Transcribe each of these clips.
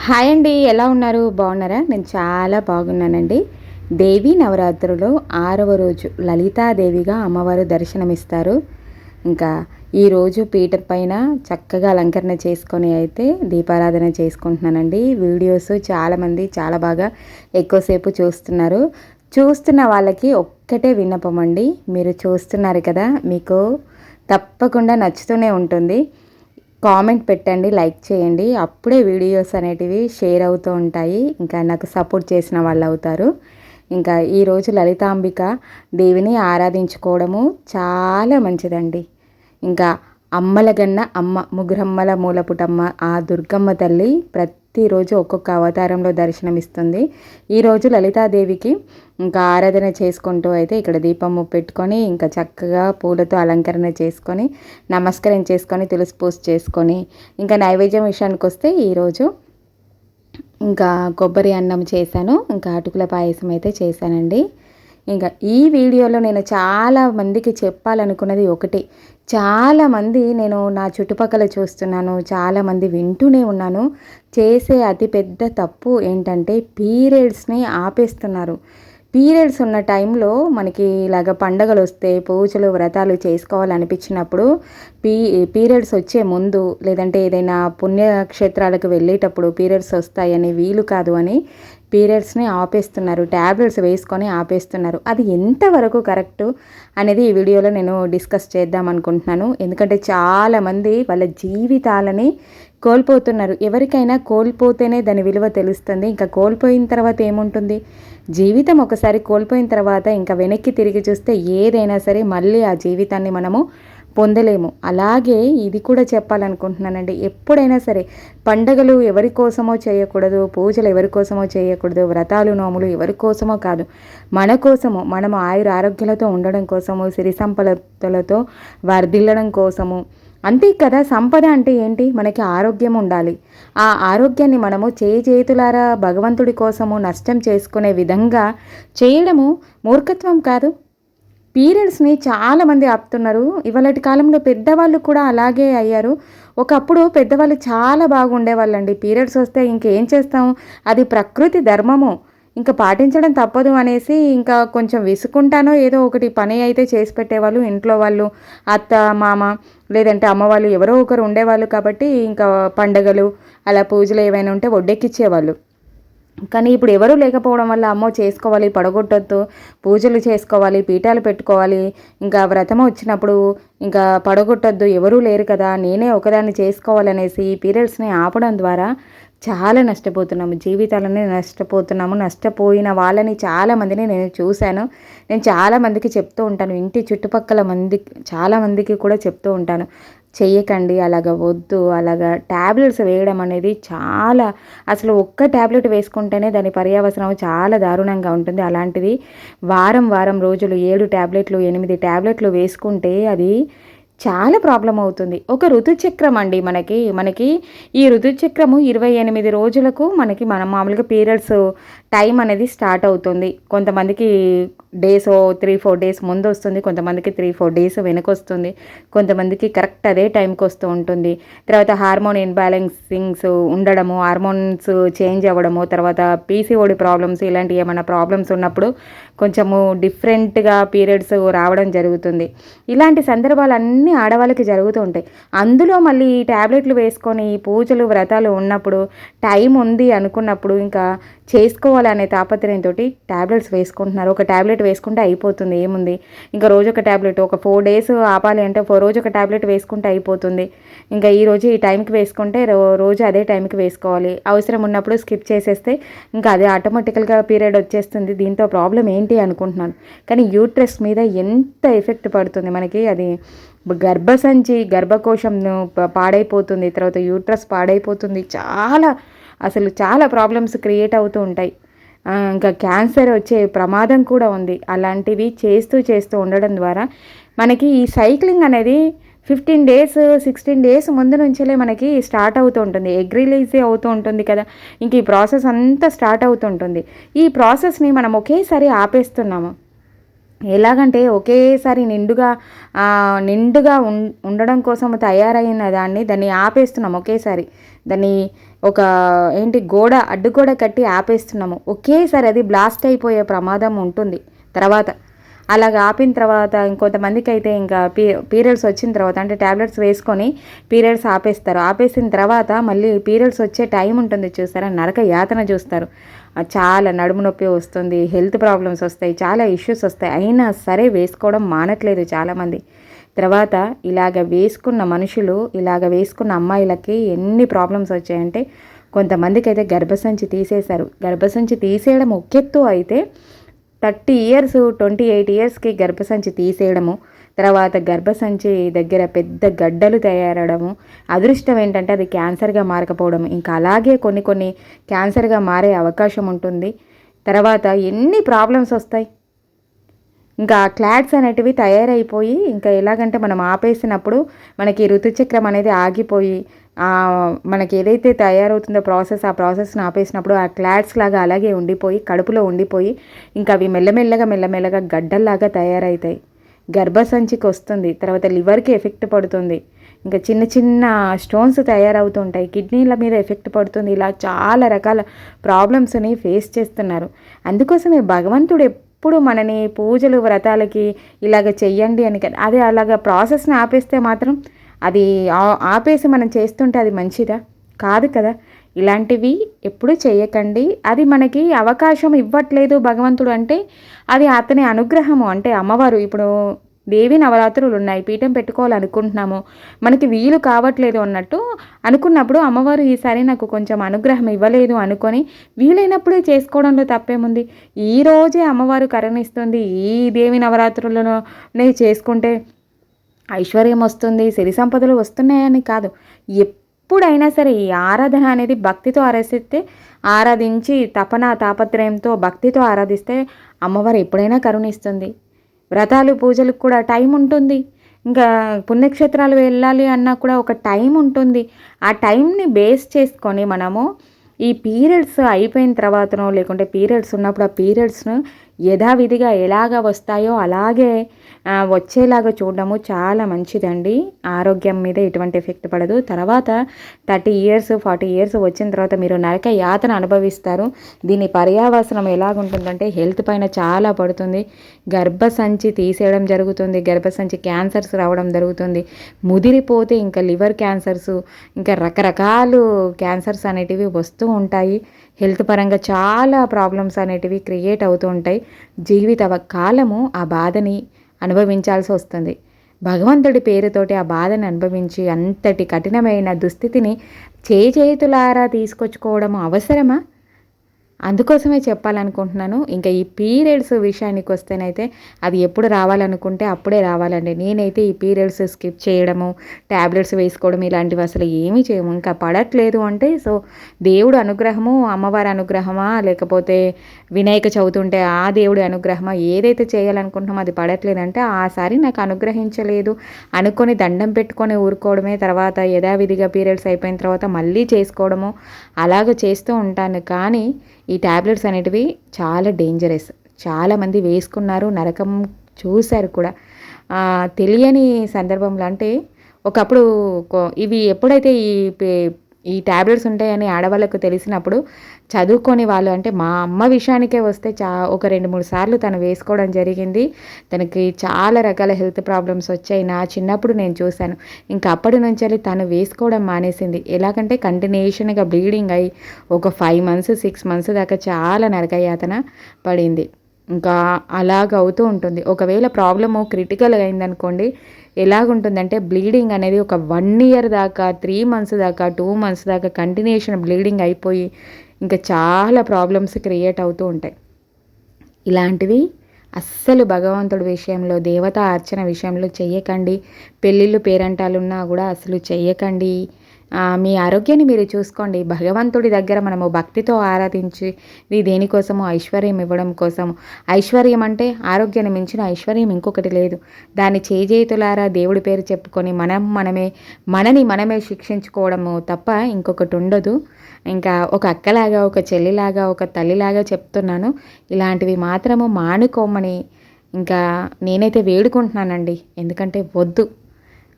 Hi అండి, ఎలా ఉన్నారు? బాగున్నారా? నేను చాలా బాగున్నానండి. దేవీ నవరాత్రులు 6వ రోజు లలితాదేవిగా అమ్మవారు దర్శనమిస్తారు. ఇంకా ఈరోజు పీఠం పైన చక్కగా అలంకరణ చేసుకొని అయితే దీపారాధన చేసుకుంటున్నానండి. వీడియోస్ చాలామంది చాలా బాగా ఎక్కువసేపు చూస్తున్నారు. చూస్తున్న వాళ్ళకి ఒక్కటే విన్నపం అండి, మీరు చూస్తున్నారు కదా, మీకు తప్పకుండా నచ్చుతూనే ఉంటుంది. కామెంట్ పెట్టండి, లైక్ చేయండి. అప్పుడే వీడియోస్ అనేటివి షేర్ అవుతూ ఉంటాయి, ఇంకా నాకు సపోర్ట్ చేసిన వాళ్ళు అవుతారు. ఇంకా ఈరోజు లలితాంబిక దేవిని ఆరాధించుకోవడము చాలా మంచిదండి. ఇంకా అమ్మలగన్న అమ్మ, ముగ్గురమ్మల మూలపుటమ్మ ఆ దుర్గమ్మ తల్లి ప్రతిరోజు ఒక్కొక్క అవతారంలో దర్శనమిస్తుంది. ఈరోజు లలితాదేవికి ఇంకా ఆరాధన చేసుకుంటూ అయితే ఇక్కడ దీపము పెట్టుకొని ఇంకా చక్కగా పూలతో అలంకరణ చేసుకొని నమస్కరించేసుకొని తులసి పూజ చేసుకొని ఇంకా నైవేద్యం విషయానికి వస్తే ఈరోజు ఇంకా కొబ్బరి అన్నం చేశాను, ఇంకా అటుకుల పాయసం అయితే చేశానండి. ఇంకా ఈ వీడియోలో నేను చాలా మందికి చెప్పాలనుకున్నది ఒకటి. చాలామంది నేను నా చుట్టుపక్కల చూస్తున్నాను, చాలామంది వింటూనే ఉన్నాను. చేసే అతిపెద్ద తప్పు ఏంటంటే పీరియడ్స్ని ఆపేస్తున్నారు. పీరియడ్స్ ఉన్న టైంలో మనకి ఇలాగ పండగలు వస్తే పూజలు వ్రతాలు చేసుకోవాలనిపించినప్పుడు పీరియడ్స్ వచ్చే ముందు లేదంటే ఏదైనా పుణ్యక్షేత్రాలకు వెళ్ళేటప్పుడు పీరియడ్స్ వస్తాయని వీలు కాదు అని పీరియడ్స్ని ఆపేస్తున్నారు, ట్యాబ్లెట్స్ వేసుకొని ఆపేస్తున్నారు. అది ఎంతవరకు కరెక్టు అనేది ఈ వీడియోలో నేను డిస్కస్ చేద్దాం అనుకుంటున్నాను. ఎందుకంటే చాలామంది వాళ్ళ జీవితాలని కోల్పోతున్నారు. ఎవరికైనా కోల్పోతేనే దాని విలువ తెలుస్తుంది. ఇంకా కోల్పోయిన తర్వాత ఏముంటుంది? జీవితం ఒకసారి కోల్పోయిన తర్వాత ఇంకా వెనక్కి తిరిగి చూస్తే ఏదైనా సరే మళ్ళీ ఆ జీవితాన్ని మనము పొందలేము. అలాగే ఇది కూడా చెప్పాలనుకుంటున్నానండి. ఎప్పుడైనా సరే పండగలు ఎవరి కోసమో చేయకూడదు, పూజలు ఎవరి కోసమో చేయకూడదు, వ్రతాలు నోములు ఎవరి కోసమో కాదు, మన కోసము, మనము ఆయుర ఆరోగ్యాలతో ఉండడం కోసము, సిరి సంపదలతో వర్ధిల్లడం కోసము. అంతే కదా. సంపద అంటే ఏంటి? మనకి ఆరోగ్యం ఉండాలి. ఆ ఆరోగ్యాన్ని మనము చేతులారా భగవంతుడి కోసము నష్టం చేసుకునే విధంగా చేయడము మూర్ఖత్వం కాదు. పీరియడ్స్ని చాలామంది ఆపుతున్నారు. ఇవాళటి కాలంలో పెద్దవాళ్ళు కూడా అలాగే అయ్యారు. ఒకప్పుడు పెద్దవాళ్ళు చాలా బాగుండేవాళ్ళండి. పీరియడ్స్ వస్తే ఇంకేం చేస్తాం, అది ప్రకృతి ధర్మము, ఇంకా పాటించడం తప్పదు అనేసి ఇంకా కొంచెం విసుకుంటానో ఏదో ఒకటి పని అయితే చేసి పెట్టేవాళ్ళు. ఇంట్లో వాళ్ళు అత్త మామ లేదంటే అమ్మ వాళ్ళు ఎవరో ఒకరు ఉండేవాళ్ళు కాబట్టి ఇంకా పండగలు అలా పూజలు ఏవైనా ఉంటే ఒడ్డెక్కిచ్చేవాళ్ళు. కానీ ఇప్పుడు ఎవరూ లేకపోవడం వల్ల అమ్మో చేసుకోవాలి, పడగొట్టొద్దు, పూజలు చేసుకోవాలి, పీఠాలు పెట్టుకోవాలి, ఇంకా వ్రతం వచ్చినప్పుడు ఇంకా పడగొట్టొద్దు, ఎవరూ లేరు కదా, నేనే ఒకదాన్ని చేసుకోవాలనేసి పీరియడ్స్ని ఆపడం ద్వారా చాలా నష్టపోతున్నాము, జీవితాలని నష్టపోతున్నాము. నష్టపోయిన వాళ్ళని చాలామందిని నేను చూశాను. నేను చాలామందికి చెప్తూ ఉంటాను, ఇంటి చుట్టుపక్కల చాలామందికి కూడా చెప్తూ ఉంటాను, చెయ్యకండి, అలాగ వద్దు, అలాగ ట్యాబ్లెట్స్ వేయడం అనేది చాలా, అసలు ఒక్క ట్యాబ్లెట్ వేసుకుంటేనే దాని పర్యవసనం చాలా దారుణంగా ఉంటుంది. అలాంటిది వారం వారం రోజులు 7 ట్యాబ్లెట్లు 8 ట్యాబ్లెట్లు వేసుకుంటే అది చాలా ప్రాబ్లం అవుతుంది. ఒక ఋతుచక్రం అండి మనకి ఈ ఋతుచక్రము 28 రోజులకు మనం మామూలుగా పీరియడ్స్ టైం అనేది స్టార్ట్ అవుతుంది. కొంతమందికి డేస్ 3-4 డేస్ ముందు వస్తుంది, కొంతమందికి 3-4 డేస్ వెనకొస్తుంది, కొంతమందికి కరెక్ట్ అదే టైంకి వస్తూ ఉంటుంది. తర్వాత హార్మోన్ ఇన్బ్యాలెన్సింగ్స్ ఉండడము, హార్మోన్స్ చేంజ్ అవ్వడము, తర్వాత పీసీఓడి ప్రాబ్లమ్స్, ఇలాంటి ఏమైనా ప్రాబ్లమ్స్ ఉన్నప్పుడు కొంచెము డిఫరెంట్గా పీరియడ్స్ రావడం జరుగుతుంది. ఇలాంటి సందర్భాలన్నీ ఆడవాళ్ళకి జరుగుతూ ఉంటాయి. అందులో మళ్ళీ ఈ ట్యాబ్లెట్లు వేసుకొని పూజలు వ్రతాలు ఉన్నప్పుడు టైం ఉంది అనుకున్నప్పుడు ఇంకా చేసుకోవాలనే తాపత్రయంతో ట్యాబ్లెట్స్ వేసుకుంటున్నారు. ఒక ట్యాబ్లెట్ వేసుకుంటే అయిపోతుంది, ఏముంది, ఇంకా రోజు ఒక ట్యాబ్లెట్, ఒక 4 డేస్ ఆపాలి అంటే రోజు ఒక ట్యాబ్లెట్ వేసుకుంటే అయిపోతుంది. ఇంకా ఈరోజు ఈ టైంకి వేసుకుంటే రోజు అదే టైంకి వేసుకోవాలి. అవసరం ఉన్నప్పుడు స్కిప్ చేసేస్తే ఇంకా అదే ఆటోమేటికల్గా పీరియడ్ వచ్చేస్తుంది. దీంతో ప్రాబ్లం ఏంటి అనుకుంటున్నాను. కానీ యూట్రస్ మీద ఎంత ఎఫెక్ట్ పడుతుంది మనకి, అది గర్భసంచి గర్భకోశం పాడైపోతుంది, తర్వాత యూట్రస్ పాడైపోతుంది, చాలా ప్రాబ్లమ్స్ క్రియేట్ అవుతూ ఉంటాయి. ఇంకా క్యాన్సర్ వచ్చే ప్రమాదం కూడా ఉంది. అలాంటివి చేస్తూ ఉండడం ద్వారా మనకి ఈ సైక్లింగ్ అనేది 15 డేస్ 16 డేస్ ముందు నుంచే మనకి స్టార్ట్ అవుతూ ఉంటుంది. ఎగ్ రిలీజ్ అవుతూ ఉంటుంది కదా, ఇంక ఈ ప్రాసెస్ అంతా స్టార్ట్ అవుతుంటుంది. ఈ ప్రాసెస్ని మనం ఒకేసారి ఆపేస్తున్నాము. ఎలాగంటే ఒకేసారి నిండుగా ఉండడం కోసం తయారైన దాన్ని ఆపేస్తున్నాం ఒకేసారి. దాన్ని ఒక అడ్డుగోడ కట్టి ఆపేస్తున్నాము, ఒకేసారి అది బ్లాస్ట్ అయిపోయే ప్రమాదం ఉంటుంది. తర్వాత అలాగ ఆపిన తర్వాత ఇంకొంతమందికి అయితే ఇంకా పీరియడ్స్ వచ్చిన తర్వాత అంటే ట్యాబ్లెట్స్ వేసుకొని పీరియడ్స్ ఆపేస్తారు. ఆపేసిన తర్వాత మళ్ళీ పీరియడ్స్ వచ్చే టైం ఉంటుంది చూస్తారా, నరక యాతన చూస్తారు. చాలా నడుము నొప్పి వస్తుంది, హెల్త్ ప్రాబ్లమ్స్ వస్తాయి, చాలా ఇష్యూస్ వస్తాయి. అయినా సరే వేసుకోవడం మానట్లేదు చాలామంది. తర్వాత ఇలాగ వేసుకున్న అమ్మాయిలకి ఎన్ని ప్రాబ్లమ్స్ వచ్చాయంటే, కొంతమందికి అయితే గర్భసంచి తీసేశారు. గర్భసంచి తీసేయడం ఒకెత్తు అయితే 30 ఇయర్స్ 28 ఇయర్స్కి గర్భసంచి తీసేయడము, తర్వాత గర్భసంచి దగ్గర పెద్ద గడ్డలు తయారవడము, అదృష్టం ఏంటంటే అది క్యాన్సర్గా మారకపోవడం, ఇంకా అలాగే కొన్ని క్యాన్సర్గా మారే అవకాశం ఉంటుంది. తర్వాత ఎన్ని ప్రాబ్లమ్స్ వస్తాయి. ఇంకా క్లాట్స్ అనేటివి తయారైపోయి ఇంకా ఎలాగంటే మనం ఆపేసినప్పుడు మనకి ఋతుచక్రం అనేది ఆగిపోయి మనకి ఏదైతే తయారవుతుందో ఆ ప్రాసెస్ని ఆపేసినప్పుడు ఆ క్లాట్స్ లాగా అలాగే ఉండిపోయి కడుపులో ఉండిపోయి ఇంకా అవి మెల్లమెల్లగా గడ్డల్లాగా తయారవుతాయి. గర్భసంచికి వస్తుంది, తర్వాత లివర్కి ఎఫెక్ట్ పడుతుంది, ఇంకా చిన్న స్టోన్స్ తయారవుతుంటాయి, కిడ్నీల మీద ఎఫెక్ట్ పడుతుంది. ఇలా చాలా రకాల ప్రాబ్లమ్స్ని ఫేస్ చేస్తున్నారు. అందుకోసమే భగవంతుడు ఎప్పుడు మనని పూజలు వ్రతాలకి ఇలాగ చెయ్యండి అని, అదే అలాగ ప్రాసెస్ని ఆపేస్తే మాత్రం అది ఆపేసి మనం చేస్తుంటే అది మంచిదా? కాదు కదా. ఇలాంటివి ఎప్పుడు చేయకండి. అది మనకి అవకాశం ఇవ్వట్లేదు భగవంతుడు అంటే అది అతని అనుగ్రహము. అంటే అమ్మవారు ఇప్పుడు దేవి నవరాత్రులు ఉన్నాయి, పీఠం పెట్టుకోవాలనుకుంటున్నాము, మనకి వీలు కావట్లేదు అన్నట్టు అనుకున్నప్పుడు అమ్మవారు ఈసారి నాకు కొంచెం అనుగ్రహం ఇవ్వలేదు అనుకొని వీలైనప్పుడే చేసుకోవడంలో తప్పేముంది. ఈరోజే అమ్మవారు కరుణిస్తుంది, ఈ దేవి నవరాత్రులలోనే చేసుకుంటే ఐశ్వర్యం వస్తుంది, సిరి సంపదలు వస్తున్నాయని కాదు. ఎప్పుడైనా సరే ఈ ఆరాధన అనేది భక్తితో ఆరాధించి తాపత్రయంతో భక్తితో ఆరాధిస్తే అమ్మవారు ఎప్పుడైనా కరుణిస్తుంది. వ్రతాలు పూజలకు కూడా టైం ఉంటుంది. ఇంకా పుణ్యక్షేత్రాలు వెళ్ళాలి అన్నా కూడా ఒక టైం ఉంటుంది. ఆ టైంని బేస్ చేసుకొని మనము ఈ పీరియడ్స్ అయిపోయిన తర్వాతనో లేకుంటే పీరియడ్స్ ఉన్నప్పుడు ఆ పీరియడ్స్ను యథావిధిగా ఎలాగ వస్తాయో అలాగే వచ్చేలాగా చూడడము చాలా మంచిదండి. ఆరోగ్యం మీద ఎటువంటి ఎఫెక్ట్ పడదు. తర్వాత 30 ఇయర్స్ 40 ఇయర్స్ వచ్చిన తర్వాత మీరు నరక యాతన అనుభవిస్తారు. దీని పర్యావసనం ఎలాగుంటుందంటే హెల్త్ పైన చాలా పడుతుంది. గర్భసంచి తీసేయడం జరుగుతుంది, గర్భసంచి క్యాన్సర్స్ రావడం జరుగుతుంది, ముదిరిపోతే ఇంకా లివర్ క్యాన్సర్స్, ఇంకా రకరకాలు క్యాన్సర్స్ అనేటివి వస్తూ ఉంటాయి. హెల్త్ పరంగా చాలా ప్రాబ్లమ్స్ అనేటివి క్రియేట్ అవుతూ ఉంటాయి. జీవిత కాలము ఆ బాధని అనుభవించాల్సి వస్తుంది. భగవంతుడి పేరుతోటి ఆ బాధను అనుభవించి అంతటి కఠినమైన దుస్థితిని చేతులారా తీసుకొచ్చుకోవడం అవసరమా? అందుకోసమే చెప్పాలనుకుంటున్నాను. ఇంకా ఈ పీరియడ్స్ విషయానికి వస్తేనైతే అది ఎప్పుడు రావాలనుకుంటే అప్పుడే రావాలండి. నేనైతే ఈ పీరియడ్స్ స్కిప్ చేయడము, ట్యాబ్లెట్స్ వేసుకోవడం ఇలాంటివి అసలు ఏమీ చేయము. ఇంకా పడట్లేదు అంటే సో దేవుడు అనుగ్రహము, అమ్మవారి అనుగ్రహమా, లేకపోతే వినాయక చవితి ఉంటే ఆ దేవుడి అనుగ్రహమా, ఏదైతే చేయాలనుకుంటున్నామో అది పడట్లేదంటే ఆసారి నాకు అనుగ్రహించలేదు అనుకొని దండం పెట్టుకొని ఊరుకోవడమే. తర్వాత యథావిధిగా పీరియడ్స్ అయిపోయిన తర్వాత మళ్ళీ చేసుకోవడము అలాగ చేస్తూ ఉంటాను. కానీ ఈ ట్యాబ్లెట్స్ అనేటివి చాలా డేంజరస్. చాలామంది వేసుకున్నారు, నరకం చూశారు కూడా. తెలియని సందర్భంలో అంటే ఒకప్పుడు ఇవి ఎప్పుడైతే ఈ ట్యాబ్లెట్స్ ఉంటాయని ఆడవాళ్ళకు తెలిసినప్పుడు చదువుకొని వాళ్ళు అంటే మా అమ్మ విషయానికే వస్తే ఒక 2-3 సార్లు తను వేసుకోవడం జరిగింది. తనకి చాలా రకాల హెల్త్ ప్రాబ్లమ్స్ వచ్చాయి. నా చిన్నప్పుడు నేను చూశాను. ఇంకా అప్పటి నుంచి తను వేసుకోవడం మానేసింది. ఎలాగంటే కంటిన్యూషన్గా బ్లీడింగ్ అయ్యి ఒక 5 మంత్స్ 6 మంత్స్ దాకా చాలా నరకయాతన పడింది. ఇంకా అలాగ అవుతూ ఉంటుంది. ఒకవేళ ప్రాబ్లము క్రిటికల్ అయిందనుకోండి, ఎలాగుంటుందంటే బ్లీడింగ్ అనేది ఒక 1 ఇయర్ దాకా, 3 మంత్స్ దాకా, 2 మంత్స్ దాకా కంటిన్యూషన్ బ్లీడింగ్ అయిపోయి ఇంకా చాలా ప్రాబ్లమ్స్ క్రియేట్ అవుతూ ఉంటాయి. ఇలాంటివి అస్సలు భగవంతుడి విషయంలో, దేవతా అర్చన విషయంలో చెయ్యకండి. పెళ్ళిళ్ళు పేరంటాలున్నా కూడా అసలు చెయ్యకండి. మీ ఆరోగ్యాన్ని మీరు చూసుకోండి. భగవంతుడి దగ్గర మనము భక్తితో ఆరాధించి దేనికోసము ఐశ్వర్యం ఇవ్వడం కోసము. ఐశ్వర్యం అంటే ఆరోగ్యాన్ని మించిన ఐశ్వర్యం ఇంకొకటి లేదు. దాన్ని చేతులారా దేవుడి పేరు చెప్పుకొని మనని మనమే శిక్షించుకోవడము తప్ప ఇంకొకటి ఉండదు. ఇంకా ఒక అక్కలాగా, ఒక చెల్లిలాగా, ఒక తల్లిలాగా చెప్తున్నాను. ఇలాంటివి మాత్రము మానుకోమని ఇంకా నేనైతే వేడుకుంటున్నానండి. ఎందుకంటే వద్దు.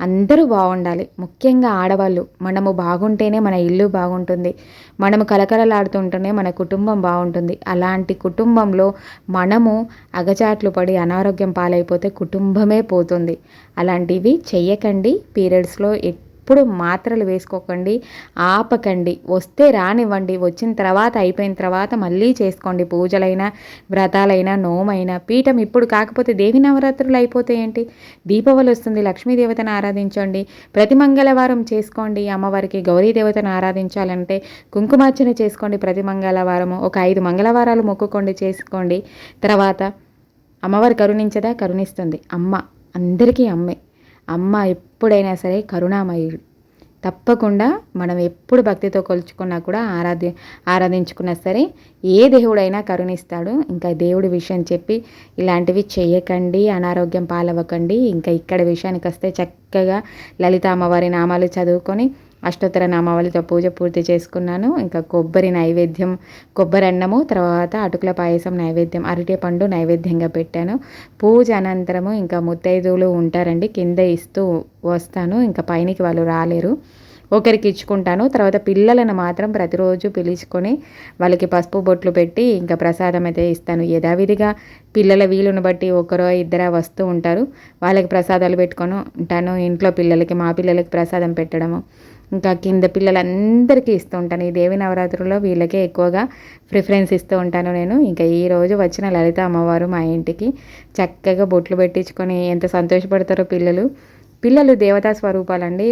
అందరూ బాగుండాలి. ముఖ్యంగా ఆడవాళ్ళు మనము బాగుంటేనే మన ఇల్లు బాగుంటుంది. మనము కలకలలాడుతుంటేనే మన కుటుంబం బాగుంటుంది. అలాంటి కుటుంబంలో మనము అగచాట్లు పడి అనారోగ్యం పాలైపోతే కుటుంబమే పోతుంది. అలాంటివి చెయ్యకండి. పీరియడ్స్లో ఎప్పుడు మాత్రలు వేసుకోకండి, ఆపకండి. వస్తే రానివ్వండి, వచ్చిన తర్వాత అయిపోయిన తర్వాత మళ్ళీ చేసుకోండి. పూజలైనా వ్రతాలైనా నోమైనా. పీఠం ఇప్పుడు కాకపోతే దేవి నవరాత్రులు అయిపోతే ఏంటి, దీపావళి వస్తుంది, లక్ష్మీదేవతను ఆరాధించండి. ప్రతి మంగళవారం చేసుకోండి. అమ్మవారికి గౌరీదేవతను ఆరాధించాలంటే కుంకుమార్చన చేసుకోండి. ప్రతి మంగళవారము ఒక 5 మంగళవారాలు మొక్కుకోండి, చేసుకోండి. తర్వాత అమ్మవారు కరుణించదా? కరుణిస్తుంది. అమ్మ అందరికీ అమ్మే. అమ్మ ఎప్పుడైనా సరే కరుణామయుడు. తప్పకుండా మనం ఎప్పుడు భక్తితో కొలుచుకున్నా కూడా ఆరాధించుకున్నా సరే ఏ దేవుడైనా కరుణిస్తాడు. ఇంకా దేవుడి విషయం చెప్పి ఇలాంటివి చేయకండి, అనారోగ్యం పాలవ్వకండి. ఇంకా ఇక్కడ విషయానికి వస్తే చక్కగా లలిత అమ్మవారి నామాలు చదువుకొని అష్టోత్తర నామావళితో పూజ పూర్తి చేసుకున్నాను. ఇంకా కొబ్బరి నైవేద్యం, కొబ్బరి అన్నము, తర్వాత అటుకుల పాయసం నైవేద్యం, అరటి పండు నైవేద్యంగా పెట్టాను. పూజ అనంతరము ఇంకా ముత్తైదువులు ఉంటారండి, కింద ఇస్తూ వస్తాను. ఇంకా పైనకి వాళ్ళు రాలేరు, ఒకరికి ఇచ్చుకుంటాను. తర్వాత పిల్లలను మాత్రం ప్రతిరోజు పిలుచుకొని వాళ్ళకి పసుపు బొట్లు పెట్టి ఇంకా ప్రసాదం అయితే ఇస్తాను. యథావిధిగా పిల్లల వీలును బట్టి ఒకరో ఇద్దరు వస్తూ ఉంటారు, వాళ్ళకి ప్రసాదాలు పెట్టుకొని ఉంటాను. ఇంట్లో పిల్లలకి, మా పిల్లలకి ప్రసాదం పెట్టడము, ఇంకా కింద పిల్లలందరికీ ఇస్తూ ఉంటాను. ఈ దేవి నవరాత్రుల్లో వీళ్ళకే ఎక్కువగా ప్రిఫరెన్స్ ఇస్తూ ఉంటాను నేను. ఇంకా ఈరోజు వచ్చిన లలిత అమ్మవారు మా ఇంటికి చక్కగా బొట్లు పెట్టించుకొని ఎంత సంతోషపడతారో పిల్లలు. పిల్లలు దేవతా స్వరూపాలండి.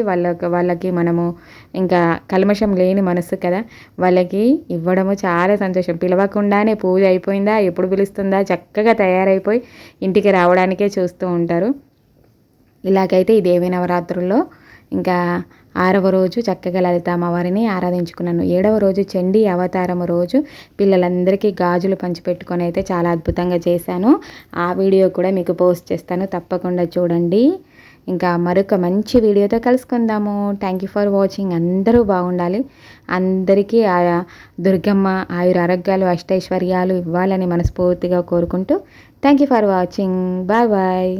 వాళ్ళకి మనము ఇంకా కల్మషం లేని మనస్సు కదా, వాళ్ళకి ఇవ్వడము చాలా సంతోషం. పిలవకుండానే పూజ అయిపోయిందా, ఎప్పుడు పిలుస్తుందా, చక్కగా తయారైపోయి ఇంటికి రావడానికే చూస్తూ ఉంటారు. ఇలాగైతే ఈ దేవి నవరాత్రుల్లో ఇంకా 6వ రోజు చక్కగా లలిత అమ్మవారిని ఆరాధించుకున్నాను. 7వ రోజు చండీ అవతారము రోజు పిల్లలందరికీ గాజులు పంచిపెట్టుకొని అయితే చాలా అద్భుతంగా చేశాను. ఆ వీడియో కూడా మీకు పోస్ట్ చేస్తాను, తప్పకుండా చూడండి. ఇంకా మరొక మంచి వీడియోతో కలుసుకుందాము. Thank you for watching. అందరూ బాగుండాలి. అందరికీ దుర్గమ్మ ఆయుర ఆరోగ్యాలు అష్టైశ్వర్యాలు ఇవ్వాలని మనస్ఫూర్తిగా కోరుకుంటూ thank you for watching. Bye bye.